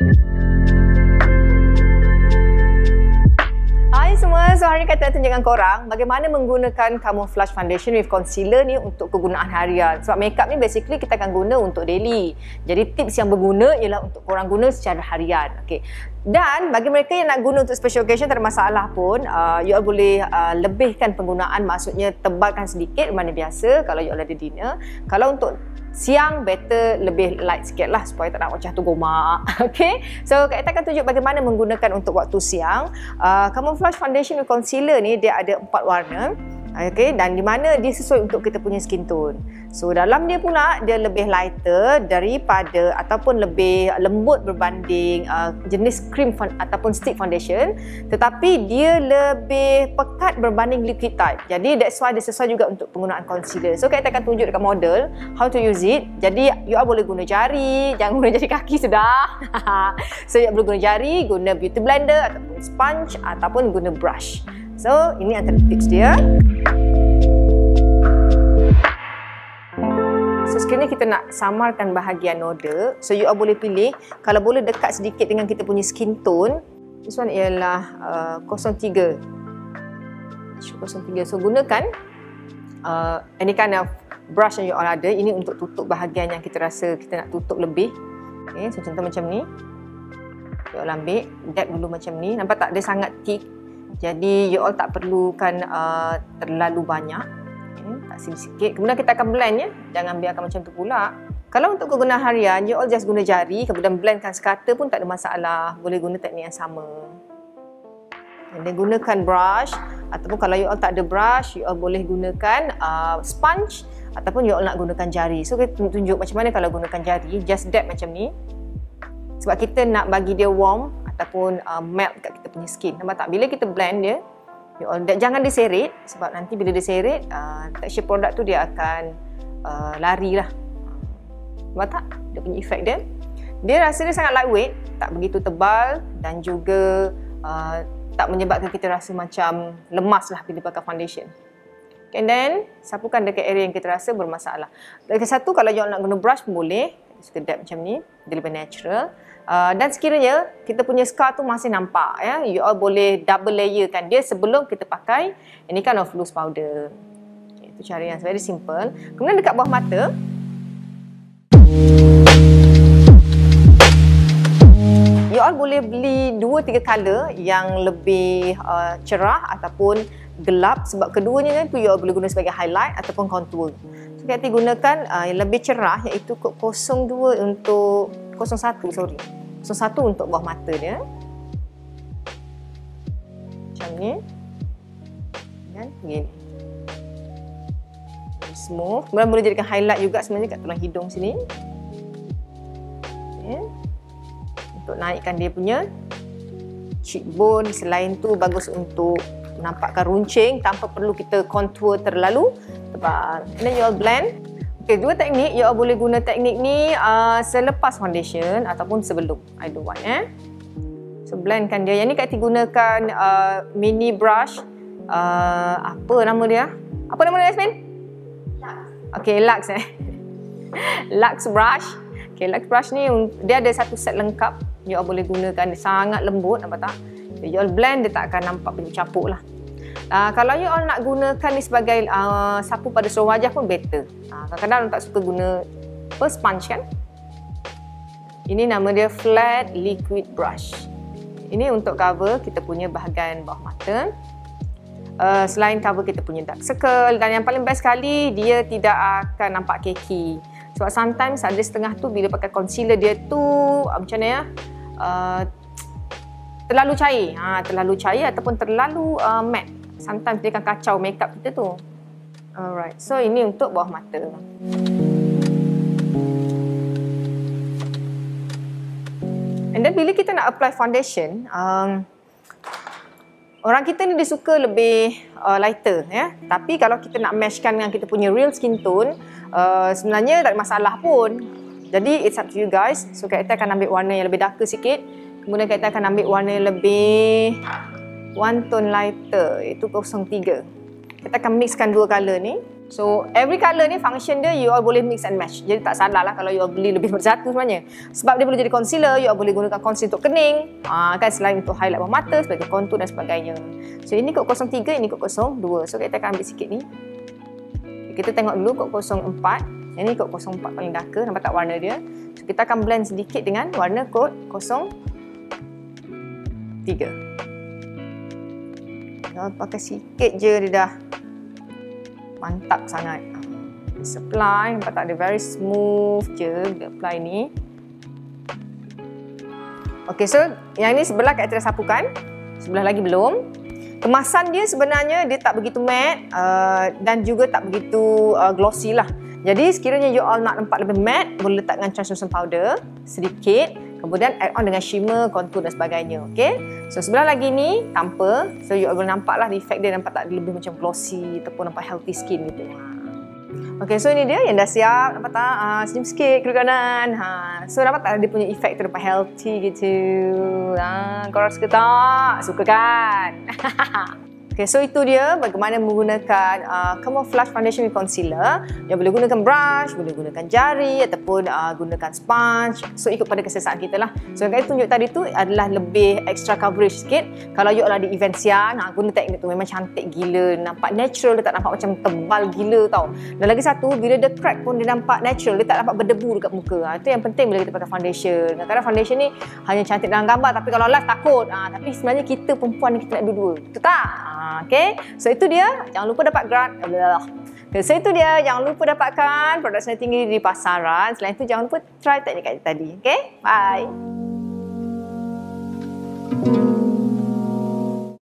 Hai semua, so hari ni kita tunjukkan korang bagaimana menggunakan camouflage foundation with concealer ni untuk kegunaan harian. Sebab makeup ni basically kita akan guna untuk daily. Jadi tips yang berguna ialah untuk korang guna secara harian. Okay. Dan bagi mereka yang nak guna untuk special occasion tak ada masalah pun, you all boleh lebihkan penggunaan, maksudnya tebalkan sedikit mana biasa kalau you all ada dinner. Kalau untuk siang better lebih light sikit lah supaya tak nak wajah tu gomak. Okay, so Kak Etta akan tunjuk bagaimana menggunakan untuk waktu siang. Camouflage foundation with concealer ni dia ada 4 warna. Okay, dan di mana dia sesuai untuk kita punya skin tone. So dalam dia pula dia lebih lighter daripada ataupun lebih lembut berbanding jenis cream ataupun stick foundation, tetapi dia lebih pekat berbanding liquid type. Jadi that's why dia sesuai juga untuk penggunaan concealer. So kita akan tunjuk dekat model how to use it. Jadi you all boleh guna jari, jangan guna jari kaki sudah. So you all boleh guna jari, guna beauty blender ataupun sponge ataupun guna brush. So ini antara tips dia. So sekarang ni kita nak samarkan bahagian noda. So you all boleh pilih, kalau boleh dekat sedikit dengan kita punya skin tone. This one ialah 03. So gunakan any kind of brush yang you all ada. Ini untuk tutup bahagian yang kita rasa kita nak tutup lebih. Okay, so contoh macam ni. You all ambil, dab dulu macam ni. Nampak tak dia sangat thick. Jadi you all tak perlukan terlalu banyak. Okay, tak sikit. Kemudian kita akan blend ya. Jangan biarkan macam tu pula. Kalau untuk kegunaan harian, you all just guna jari, kemudian blendkan sekata pun tak ada masalah. Boleh guna teknik yang sama. Dan gunakan brush, ataupun kalau you all tak ada brush, you all boleh gunakan sponge ataupun you all nak gunakan jari. So kita tunjuk macam mana kalau gunakan jari, just dab macam ni. Sebab kita nak bagi dia warm ataupun melt kat kita punya skin. Nampak tak? Bila kita blend dia, you all, jangan diseret sebab nanti bila diseret, texture produk tu dia akan lari lah. Nampak tak? Dia punya efek dia. Dia rasa dia sangat lightweight, tak begitu tebal dan juga tak menyebabkan kita rasa macam lemas lah bila pakai foundation. And then, sapukan dekat area yang kita rasa bermasalah. Lagi satu, kalau you all nak guna brush pun boleh. Kita dab macam ni, dia lebih natural. Dan sekiranya kita punya scar tu masih nampak ya, you all boleh double layer kan dia sebelum kita pakai any kind of loose powder. Okay, itu cara yang very simple. Kemudian dekat bawah mata, you all boleh beli 2-3 color yang lebih cerah ataupun gelap, sebab keduanya tu you all boleh guna sebagai highlight ataupun contour. So kita gunakan yang lebih cerah iaitu kod 02 untuk 01 untuk bawah mata dia. Macam ni. Dan begini. Smooth. Kemudian boleh jadikan highlight juga sebenarnya kat tulang hidung sini. Okay. Untuk naikkan dia punya cheekbone. Selain tu bagus untuk nampakkan runcing tanpa perlu kita contour terlalu tebal. And then you all blend. Okay, dua teknik, you all boleh guna teknik ni selepas foundation ataupun sebelum. Either one So blendkan dia. Yang ni Kak Eti gunakan mini brush. Apa nama dia? Apa nama dia, Yasmin? Lux. Okay, Lux Lux brush. Okay, Lux brush ni dia ada satu set lengkap. You all boleh gunakan, dia sangat lembut, nampak tak? You all blend, dia tak akan nampak penyucapuk lah. Kalau you all nak gunakan ni sebagai sapu pada seluruh wajah pun better. Kadang-kadang orang tak suka guna sponge kan. Ini nama dia flat liquid brush. Ini untuk cover kita punya bahagian bawah mata. Selain cover kita punya dark circle, dan yang paling best sekali dia tidak akan nampak keki. Sebab sometimes ada setengah tu bila pakai concealer dia tu macam mana ya, terlalu cair. Terlalu cair ataupun terlalu matte. Sometimes dia akan kacau makeup kita tu. Alright, so ini untuk bawah mata. And then bila kita nak apply foundation, orang kita ni dia suka lebih lighter ya. Tapi kalau kita nak matchkan dengan kita punya real skin tone, sebenarnya tak ada masalah pun. Jadi it's up to you guys. So kita akan ambil warna yang lebih darker sikit. Kemudian kita akan ambil warna yang lebih one tone lighter, iaitu 03. Kita akan mixkan dua color ni. So every colour ni function dia you all boleh mix and match. Jadi tak salah lah kalau you all beli lebih daripada satu sebenarnya. Sebab dia boleh jadi concealer, you all boleh gunakan concealer untuk kening, kan, selain untuk highlight bawah mata, sebagai contour dan sebagainya. So ini kod 03, ini kod 02. So kita akan ambil sikit ni. Kita tengok dulu kod 04. Ini kod 04 paling darker, nampak tak warna dia? So kita akan blend sedikit dengan warna kod 03. Pakai sikit je dia dah mantap sangat. Apply, nampak tak, dia very smooth je dia apply ni. Ok, so yang ni sebelah Kak Ati dah sapukan, sebelah lagi belum. Kemasan dia sebenarnya dia tak begitu matte dan juga tak begitu glossy lah. Jadi sekiranya you all nak nampak lebih matte, boleh letak dengan translucent powder sedikit, kemudian add on dengan shimmer, contour dan sebagainya. Okay, so sebelah lagi ni tanpa, so you all boleh nampak lah efek dia, nampak tak, dia lebih macam glossy ataupun nampak healthy skin gitu. Okay, so ini dia yang dah siap, nampak tak? Senyum sikit kiri kanan. So nampak tak dia punya efek tu nampak healthy gitu. Korang suka tak? Suka kan? Okay, so itu dia bagaimana menggunakan camouflage foundation with concealer. Yang boleh gunakan brush, boleh gunakan jari ataupun gunakan sponge. So ikut pada keselesaan kita lah. So yang saya tunjuk tadi tu adalah lebih extra coverage sikit. Kalau you all ada event siang, guna teknik tu memang cantik gila. Nampak natural, dia tak nampak macam tebal gila tau. Dan lagi satu, bila dia crack pun dia nampak natural, dia tak nampak berdebu dekat muka. Itu yang penting bila kita pakai foundation. Kadang-kadang foundation ni hanya cantik dalam gambar, tapi kalau live takut. Tapi sebenarnya kita perempuan ni kita nak dua-dua. Betul tak? Okay, so itu dia. Jangan lupa dapat grant. Okay, so itu dia. Jangan lupa dapatkan produk Sinar Tinggi di pasaran. Selain itu, jangan lupa try teknik tadi. Okay, bye.